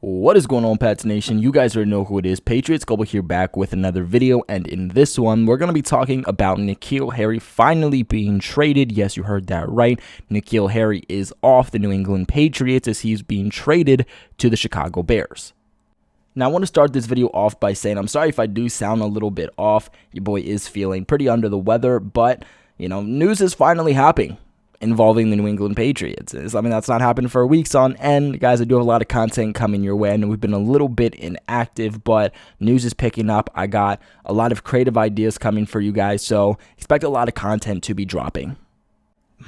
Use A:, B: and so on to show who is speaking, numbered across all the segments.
A: What is going on, Pats Nation? You guys already know who it is. Patriots Global here, back with another video, and in this one, we're going to be talking about NKeal Harry finally being traded. Yes, you heard that right. NKeal Harry is off the New England Patriots as he's being traded to the Chicago Bears. Now, I want to start this video off by saying I'm sorry if I do sound a little bit off. Your boy is feeling pretty under the weather, but, news is finally happening involving the New England Patriots. I mean, that's not happened for weeks on end. Guys, I do have a lot of content coming your way, and we've been a little bit inactive, but news is picking up. I got a lot of creative ideas coming for you guys, so expect a lot of content to be dropping.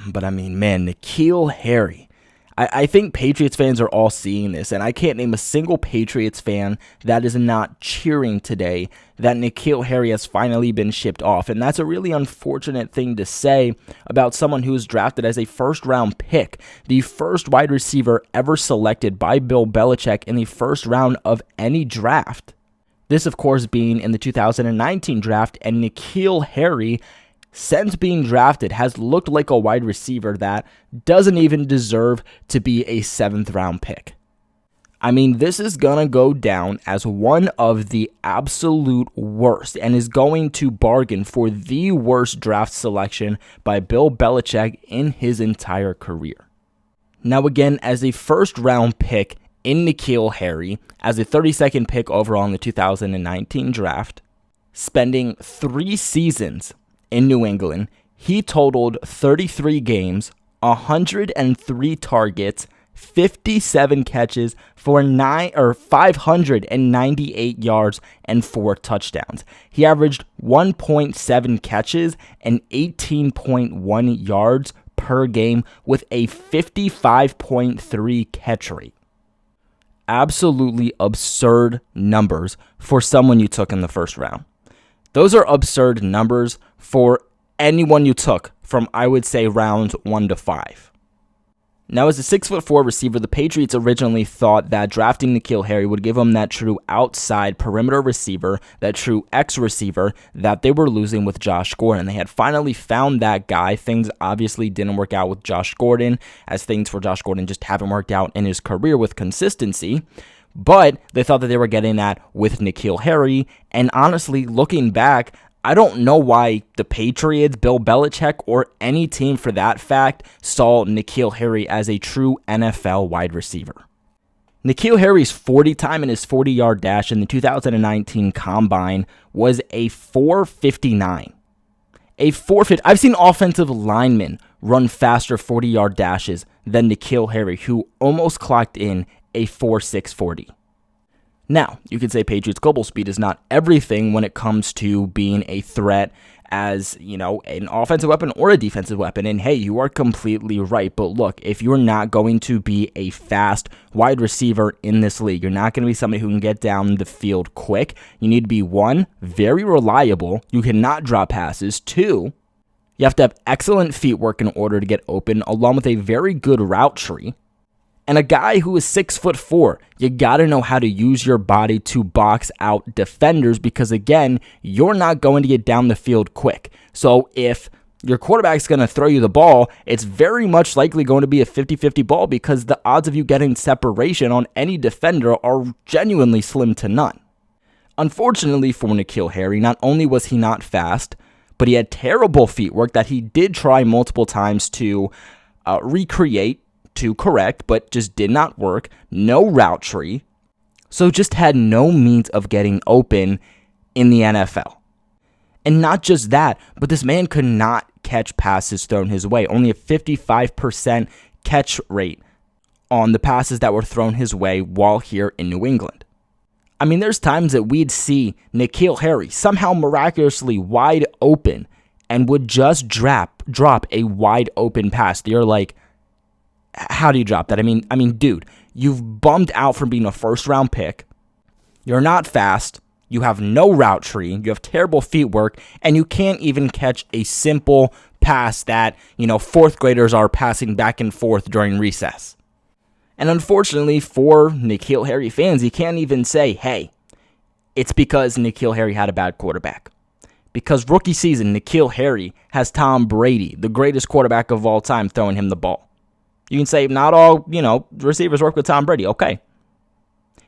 A: But I mean, man, NKeal Harry. I think Patriots fans are all seeing this, and I can't name a single Patriots fan that is not cheering today that NKeal Harry has finally been shipped off. And that's a really unfortunate thing to say about someone who was drafted as a first-round pick, the first wide receiver ever selected by Bill Belichick in the first round of any draft. This, of course, being in the 2019 draft, and NKeal Harry, since being drafted, has looked like a wide receiver that doesn't even deserve to be a 7th round pick. I mean, this is going to go down as one of the absolute worst and is going to bargain for the worst draft selection by Bill Belichick in his entire career. Now, again, as a first round pick in NKeal Harry, as a 32nd pick overall in the 2019 draft, spending 3 seasons in New England, he totaled 33 games, 103 targets, 57 catches for 598 yards and 4 touchdowns. He averaged 1.7 catches and 18.1 yards per game with a 55.3 catch rate. Absolutely absurd numbers for someone you took in the first round. Those are absurd numbers for anyone you took from, I would say, rounds 1 to 5. Now, as a 6'4" receiver, the Patriots originally thought that drafting NKeal Harry would give them that true outside perimeter receiver, that true X receiver that they were losing with Josh Gordon. They had finally found that guy. Things obviously didn't work out with Josh Gordon, as things for Josh Gordon just haven't worked out in his career with consistency. But they thought that they were getting that with NKeal Harry, and honestly, looking back, I don't know why the Patriots, Bill Belichick, or any team for that fact saw NKeal Harry as a true NFL wide receiver. NKeal Harry's 40 time in his 40-yard dash in the 2019 Combine was a 4.59. A 4.50. I've seen offensive linemen run faster 40-yard dashes than NKeal Harry, who almost clocked in a 4.640. Now, you could say Patriots global speed is not everything when it comes to being a threat as, an offensive weapon or a defensive weapon. And hey, you are completely right. But look, if you're not going to be a fast wide receiver in this league, you're not going to be somebody who can get down the field quick. You need to be, 1, very reliable. You cannot drop passes. 2, you have to have excellent feet work in order to get open, along with a very good route tree. And a guy who is 6'4", you got to know how to use your body to box out defenders because, again, you're not going to get down the field quick. So if your quarterback's going to throw you the ball, it's very much likely going to be a 50-50 ball because the odds of you getting separation on any defender are genuinely slim to none. Unfortunately for NKeal Harry, not only was he not fast, but he had terrible feet work that he did try multiple times to recreate, to correct, but just did not work. No route tree. So just had no means of getting open in the NFL. And not just that, but this man could not catch passes thrown his way. Only a 55% catch rate on the passes that were thrown his way while here in New England. I mean, there's times that we'd see NKeal Harry somehow miraculously wide open and would just drop a wide open pass. You're like, how do you drop that? I mean, dude, you've bummed out from being a first-round pick. You're not fast. You have no route tree. You have terrible feet work, and you can't even catch a simple pass that, 4th graders are passing back and forth during recess. And unfortunately for NKeal Harry fans, you can't even say, hey, it's because NKeal Harry had a bad quarterback. Because rookie season, NKeal Harry has Tom Brady, the greatest quarterback of all time, throwing him the ball. You can say not all, receivers work with Tom Brady. Okay.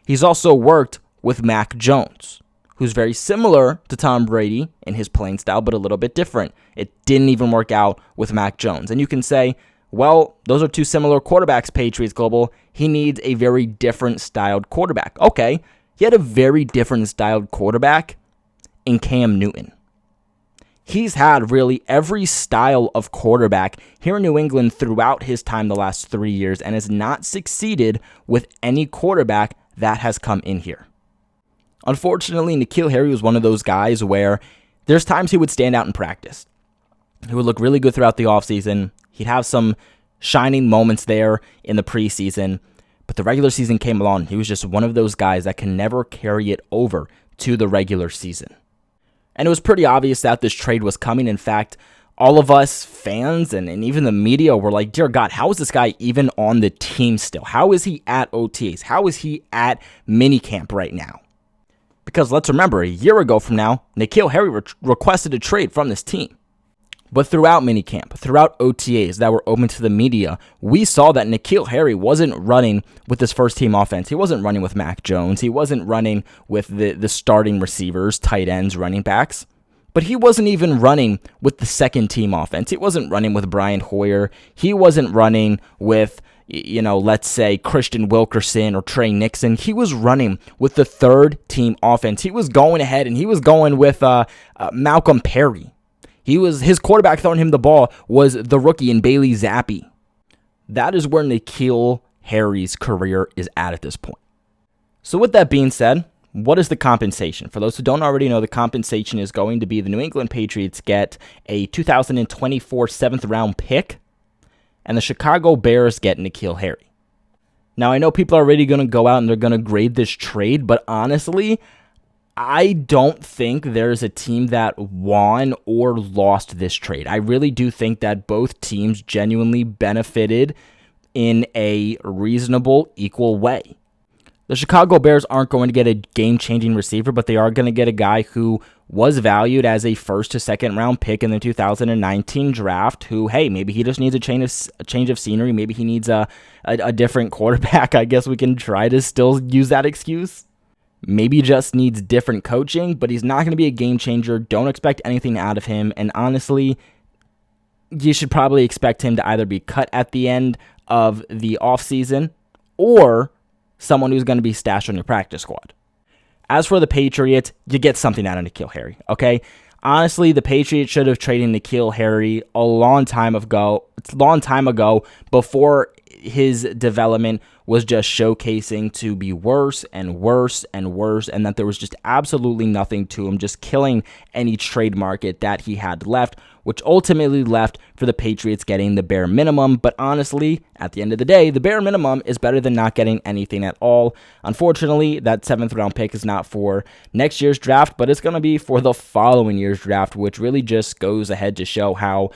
A: He's also worked with Mac Jones, who's very similar to Tom Brady in his playing style, but a little bit different. It didn't even work out with Mac Jones. And you can say, well, those are two similar quarterbacks, Patriots Global. He needs a very different styled quarterback. Okay, he had a very different styled quarterback in Cam Newton. He's had really every style of quarterback here in New England throughout his time the last 3 years and has not succeeded with any quarterback that has come in here. Unfortunately, NKeal Harry was one of those guys where there's times he would stand out in practice. He would look really good throughout the offseason. He'd have some shining moments there in the preseason, but the regular season came along. He was just one of those guys that can never carry it over to the regular season. And it was pretty obvious that this trade was coming. In fact, all of us fans and even the media were like, dear God, how is this guy even on the team still? How is he at OTAs? How is he at minicamp right now? Because let's remember, a year ago from now, NKeal Harry requested a trade from this team. But throughout minicamp, throughout OTAs that were open to the media, we saw that NKeal Harry wasn't running with this first team offense. He wasn't running with Mac Jones. He wasn't running with the starting receivers, tight ends, running backs. But he wasn't even running with the second team offense. He wasn't running with Brian Hoyer. He wasn't running with, let's say Christian Wilkerson or Trey Nixon. He was running with the third team offense. He was going ahead and he was going with Malcolm Perry. His quarterback throwing him the ball was the rookie in Bailey Zappi. That is where NKeal Harry's career is at this point. So with that being said, what is the compensation? For those who don't already know, the compensation is going to be the New England Patriots get a 2024 7th round pick, and the Chicago Bears get NKeal Harry. Now, I know people are already going to go out and they're going to grade this trade, but honestly, I don't think there's a team that won or lost this trade. I really do think that both teams genuinely benefited in a reasonable, equal way. The Chicago Bears aren't going to get a game-changing receiver, but they are going to get a guy who was valued as a first to second round pick in the 2019 draft who, hey, maybe he just needs a change of scenery. Maybe he needs a different quarterback. I guess we can try to still use that excuse. Maybe just needs different coaching, but he's not going to be a game changer. Don't expect anything out of him. And honestly, you should probably expect him to either be cut at the end of the offseason or someone who's going to be stashed on your practice squad. As for the Patriots, you get something out of NKeal Harry, okay? Honestly, the Patriots should have traded NKeal Harry a long time ago before his development was just showcasing to be worse and worse and worse, and that there was just absolutely nothing to him, just killing any trade market that he had left, which ultimately left for the Patriots getting the bare minimum. But honestly, at the end of the day, the bare minimum is better than not getting anything at all. Unfortunately, that 7th round pick is not for next year's draft, but it's going to be for the following year's draft, which really just goes ahead to show how,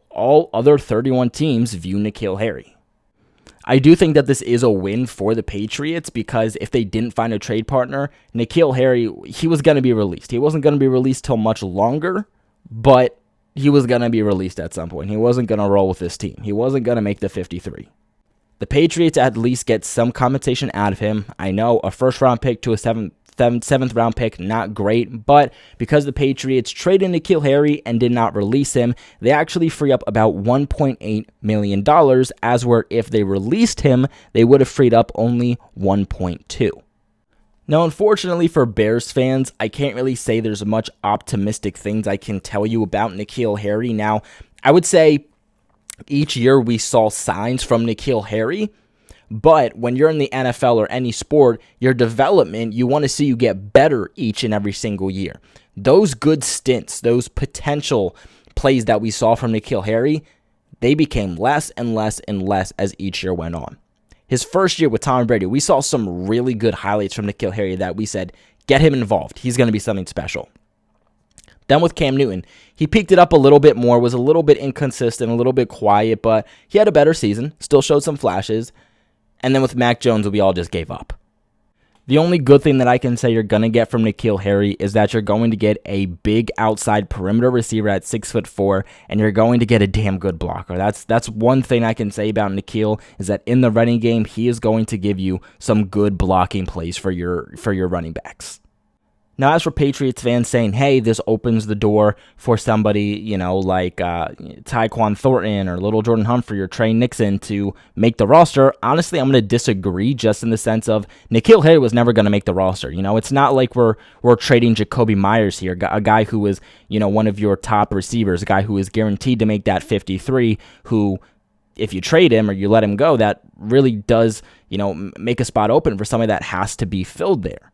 A: all other 31 teams view NKeal Harry. I do think that this is a win for the Patriots because if they didn't find a trade partner, NKeal Harry, he was going to be released. He wasn't going to be released till much longer, but he was going to be released at some point. He wasn't going to roll with this team. He wasn't going to make the 53. The Patriots at least get some compensation out of him. I know a first-round pick to a seventh round pick, not great, but because the Patriots traded NKeal Harry and did not release him, they actually free up about $1.8 million, as where if they released him, they would have freed up only $1.2. Now, unfortunately for Bears fans, I can't really say there's much optimistic things I can tell you about NKeal Harry. Now, I would say each year we saw signs from NKeal Harry, but when you're in the NFL or any sport, your development, you want to see you get better each and every single year. Those good stints, those potential plays that we saw from NKeal Harry, they became less and less and less as each year went on. His first year with Tom Brady, we saw some really good highlights from NKeal Harry that we said, get him involved. He's going to be something special. Then with Cam Newton, he peaked it up a little bit more, was a little bit inconsistent, a little bit quiet, but he had a better season, still showed some flashes. And then with Mac Jones, we all just gave up. The only good thing that I can say you're going to get from NKeal Harry is that you're going to get a big outside perimeter receiver at 6'4", and you're going to get a damn good blocker. That's one thing I can say about NKeal, is that in the running game, he is going to give you some good blocking plays for your running backs. Now, as for Patriots fans saying, hey, this opens the door for somebody, like Tyquan Thornton or Little Jordan Humphrey or Trey Nixon to make the roster, honestly, I'm going to disagree, just in the sense of NKeal Harry was never going to make the roster. It's not like we're trading Jacoby Myers here, a guy who is, one of your top receivers, a guy who is guaranteed to make that 53, who, if you trade him or you let him go, that really does, make a spot open for somebody that has to be filled there.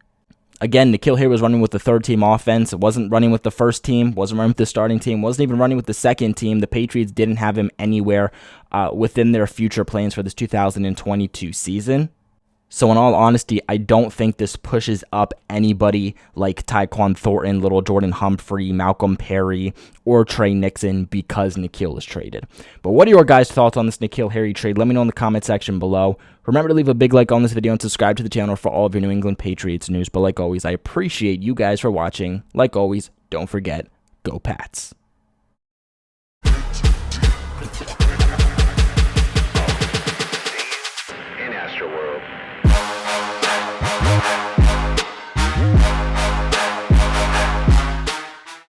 A: Again, NKeal Harry was running with the third-team offense. It wasn't running with the first team, wasn't running with the starting team, wasn't even running with the second team. The Patriots didn't have him anywhere within their future plans for this 2022 season. So in all honesty, I don't think this pushes up anybody like Tyquan Thornton, Little Jordan Humphrey, Malcolm Perry, or Trey Nixon because NKeal is traded. But what are your guys' thoughts on this NKeal Harry trade? Let me know in the comment section below. Remember to leave a big like on this video and subscribe to the channel for all of your New England Patriots news. But like always, I appreciate you guys for watching. Like always, don't forget, go Pats.